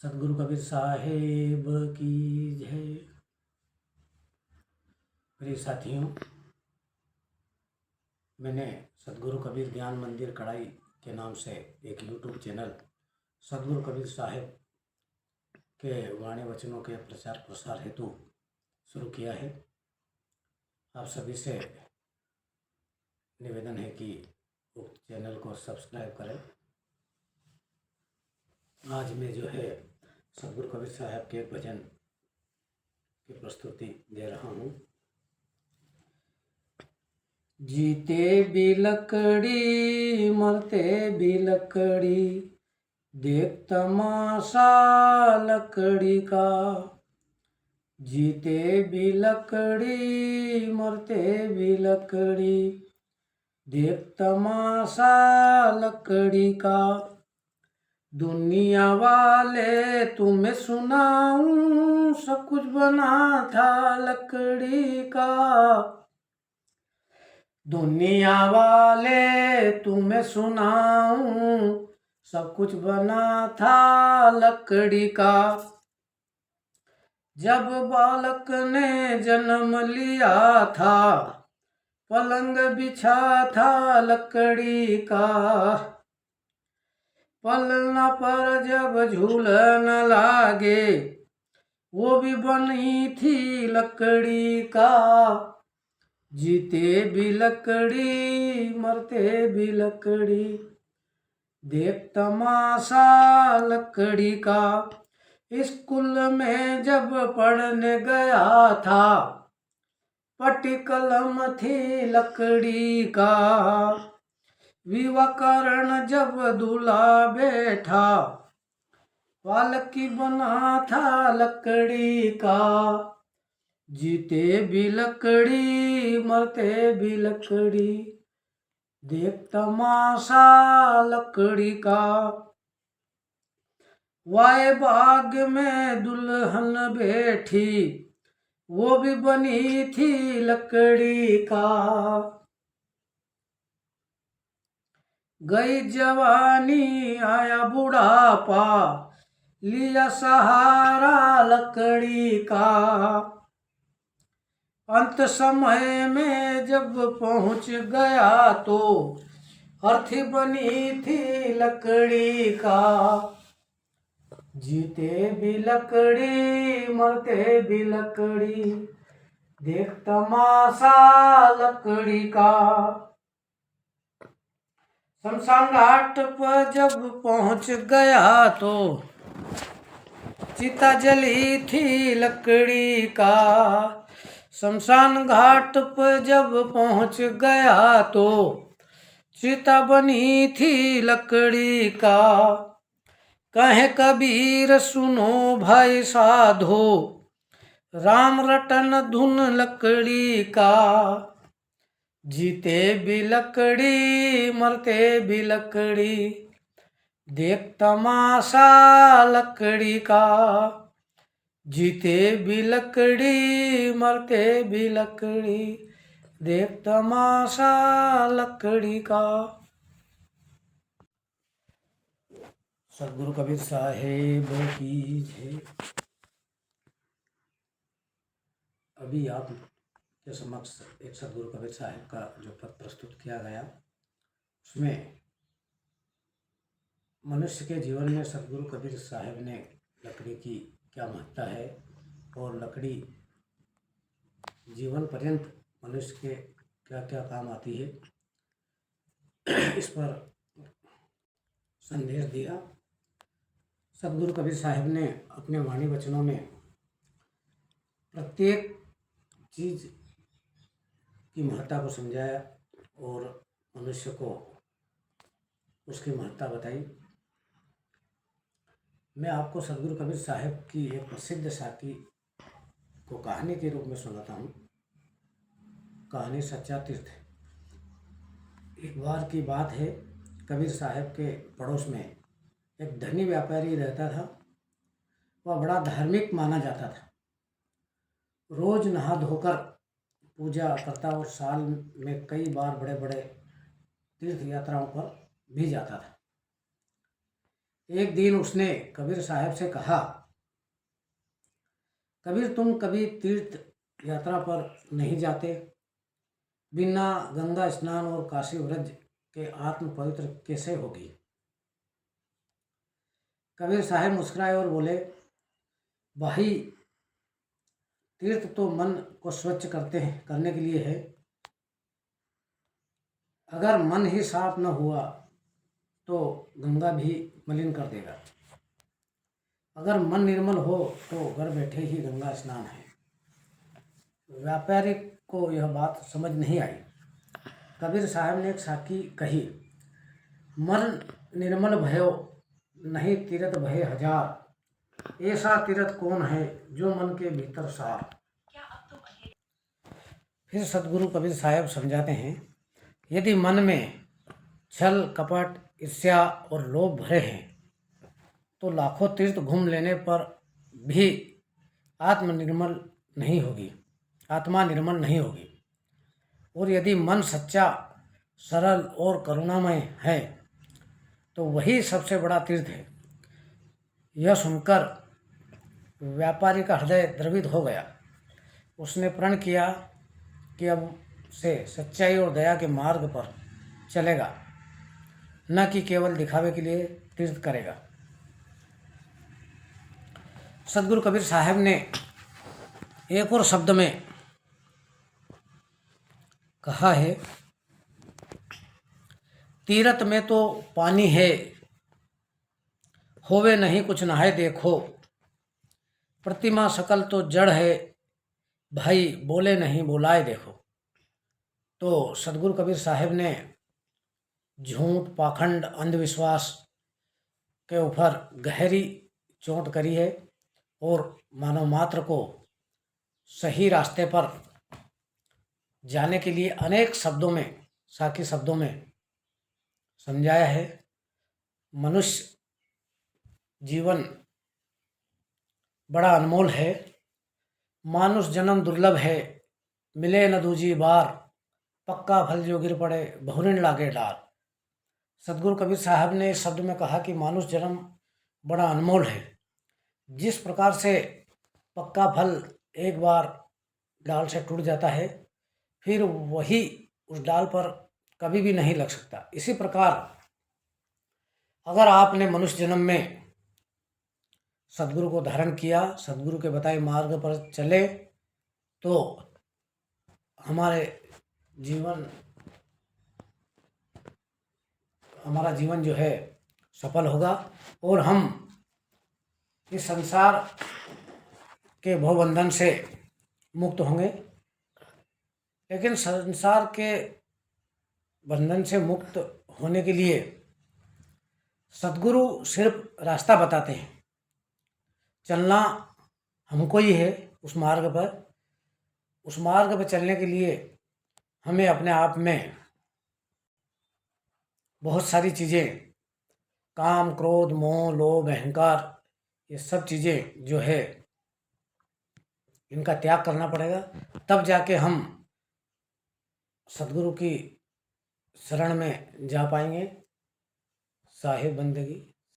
सदगुरु कबीर साहेब की जय। प्रिय साथियों, मैंने सदगुरु कबीर ज्ञान मंदिर कड़ाई के नाम से एक यूट्यूब चैनल सदगुरु कबीर साहेब के वाणी वचनों के प्रचार प्रसार हेतु शुरू किया है। आप सभी से निवेदन है कि उक्त चैनल को सब्सक्राइब करें। आज मैं जो है सदगुरु कबीर साहब के भजन की प्रस्तुति दे रहा हूँ। जीते भी लकड़ी मरते भी लकड़ी, देख तमाशा लकड़ी का। जीते भी लकड़ी मरते भी लकड़ी, देख तमाशा लकड़ी का। दुनिया वाले तुम्हें सुनाऊं, सब कुछ बना था लकड़ी का। दुनिया वाले तुम्हें सुनाऊं, सब कुछ बना था लकड़ी का। जब बालक ने जन्म लिया था, पलंग बिछा था लकड़ी का। पलना पर जब झूलन लागे, वो भी बनी थी लकड़ी का। जीते भी लकड़ी मरते भी लकड़ी, देख तमाशा लकड़ी का। स्कूल में जब पढ़ने गया था, पट्टी कलम थी लकड़ी का। विवाकरण जब दूल्हा बैठा, पालकी बना था लकड़ी का। जीते भी लकड़ी मरते भी लकड़ी, देख तमाशा लकड़ी का। वाए बाग में दुल्हन बैठी, वो भी बनी थी लकड़ी का। गई जवानी आया बुढ़ापा, लिया सहारा लकड़ी का। अंत समय में जब पहुंच गया तो अर्थी बनी थी लकड़ी का। जीते भी लकड़ी मरते भी लकड़ी, देख तमाशा लकड़ी का। शमशान घाट पर जब पहुंच गया तो चिता जली थी लकड़ी का। शमशान घाट पर जब पहुंच गया तो चिता बनी थी लकड़ी का। कहे कबीर सुनो भाई साधो, राम रटन धुन लकड़ी का। जीते भी लकड़ी मरते भी लकड़ी, देख तमाशा लकड़ी का। जीते भी लकड़ी मरते भी लकड़ी, देख तमाशा लकड़ी का। सदगुरु कबीर साहेब की जय। अभी आप के समक्ष एक सदगुरु कबीर साहेब का जो पद प्रस्तुत किया गया, उसमें मनुष्य के जीवन में सदगुरु कबीर साहेब ने लकड़ी की क्या महत्ता है और लकड़ी जीवन पर्यंत मनुष्य के क्या क्या काम आती है, इस पर संदेश दिया। सदगुरु कबीर साहेब ने अपने वाणी वचनों में प्रत्येक चीज की महत्ता को समझाया और मनुष्य को उसकी महत्ता बताई। मैं आपको सदगुरु कबीर साहेब की एक प्रसिद्ध साखी को कहानी के रूप में सुनाता हूँ। कहानी सच्चा तीर्थ। एक बार की बात है, कबीर साहेब के पड़ोस में एक धनी व्यापारी रहता था। वह बड़ा धार्मिक माना जाता था। रोज नहा धोकर पूजा करता और साल में कई बार बड़े बड़े तीर्थ यात्राओं पर भी जाता था। एक दिन उसने कबीर साहब से कहा, कबीर तुम कभी तीर्थ यात्रा पर नहीं जाते? बिना गंगा स्नान और काशी व्रज के आत्म पवित्र कैसे होगी? कबीर साहब मुस्कुराए और बोले, भाई तीर्थ तो मन को स्वच्छ करने के लिए है। अगर मन ही साफ न हुआ तो गंगा भी मलिन कर देगा। अगर मन निर्मल हो तो घर बैठे ही गंगा स्नान है। व्यापारी को यह बात समझ नहीं आई। कबीर साहब ने एक साखी कही, मन निर्मल भयो नहीं तीरथ भय हजार। ऐसा तीरथ कौन है जो मन के भीतर सार। फिर सदगुरु कबीर साहब समझाते हैं, यदि मन में छल कपट ईर्ष्या और लोभ भरे हैं तो लाखों तीर्थ घूम लेने पर भी आत्मा निर्मल नहीं होगी। और यदि मन सच्चा सरल और करुणामय है तो वही सबसे बड़ा तीर्थ है। यह सुनकर व्यापारी का हृदय द्रवित हो गया। उसने प्रण किया कि अब से सच्चाई और दया के मार्ग पर चलेगा, न कि केवल दिखावे के लिए तीर्थ करेगा। सदगुरु कबीर साहब ने एक और शब्द में कहा है, तीरथ में तो पानी है, होवे नहीं कुछ नहाए देखो। प्रतिमा सकल तो जड़ है, भाई बोले नहीं बोलाए देखो। तो सदगुरु कबीर साहब ने झूठ पाखंड अंधविश्वास के ऊपर गहरी चोट करी है और मानव मात्र को सही रास्ते पर जाने के लिए अनेक शब्दों में, साखी शब्दों में समझाया है। मनुष्य जीवन बड़ा अनमोल है, मानुष जन्म दुर्लभ है, मिले न दूजी बार, पक्का फल जो गिर पड़े बहुरिन लागे डार। सदगुरु कबीर साहब ने इस शब्द में कहा कि मानुष जन्म बड़ा अनमोल है। जिस प्रकार से पक्का फल एक बार डाल से टूट जाता है, फिर वही उस डाल पर कभी भी नहीं लग सकता। इसी प्रकार अगर आपने मनुष्य जन्म में सदगुरु को धारण किया, सदगुरु के बताए मार्ग पर चले, तो हमारा जीवन जो है सफल होगा और हम इस संसार के भवबंधन से मुक्त होंगे। लेकिन संसार के बंधन से मुक्त होने के लिए सदगुरु सिर्फ रास्ता बताते हैं, चलना हमको ही है उस मार्ग पर। उस मार्ग पर चलने के लिए हमें अपने आप में बहुत सारी चीज़ें, काम क्रोध मोह लोभ अहंकार, ये सब चीज़ें जो है इनका त्याग करना पड़ेगा। तब जाके हम सदगुरु की शरण में जा पाएंगे। साहिब बंदगी।